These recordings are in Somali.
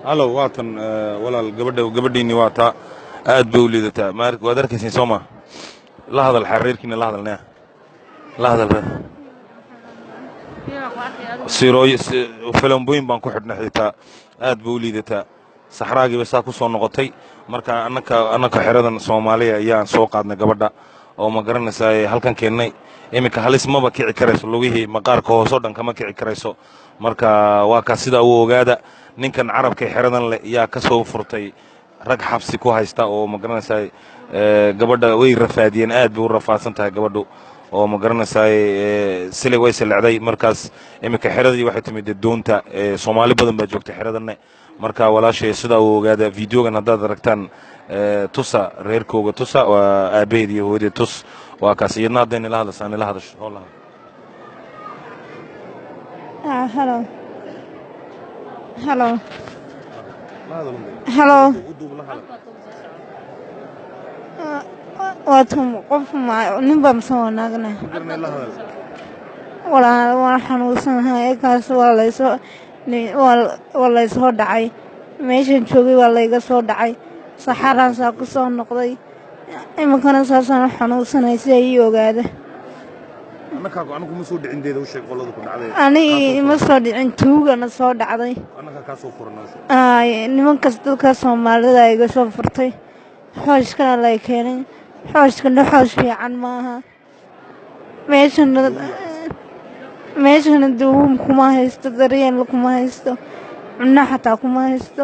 halow waatan walaal gabadhiinni waa taa aad bay u liidataa waad arkaysiin soo ma la hadal xariirkiina la hadalnaya la hadal sirooy falambooyin baan ku xidhnay xitaa aad bay u liidataa saxraagiiba saa ku soo noqotay marka annaka xeradan Soomaaliya ayaan soo qaadnay gabadha oo ma garanaysaa halkan keennay iminka halis maba kici karayso lugihii maqaarka hoosoo dhan kama kici karayso marka waa ka sida uu ogaada ninkan carabka xeradan leh yaa ka soo furtay rag xabsi ku haysta oo ma garanaysaa gabadha way rafaadiyeen aad bay u rafaadsan tahay gabadhu oo ma garanaysaa silay way salacday markaas iminka xeradii waxay timid doonta Soomaali badan baa joogta xeradanne marka walaashay sida uu ogaada videogan haddaad aragtaan tusa reerkooga tusa waa aabaheed iyo hooyadeed tus waa kaas iyadna haddayna la hadasaan la hadasho hoolaha hello hello hello waatum qof ma nin baa soo naagna waan xanuunsanahay kaas waa laysoo dhacay meeshan joogay waa layga soo dhacay saxaraasaa ku soo noqday iminkana saasaan xanuunsanay si ay ogaada ani ima soo dhicin tuugana soo dhacday nimankas dadka Soomaalida iga soo furtay xooshkana lay keenay xooshkana xoosh fiican maaha meeshana duum kuma haysto daryeel kuma haysto cunno xataa kuma haysto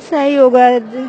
si ay ogaada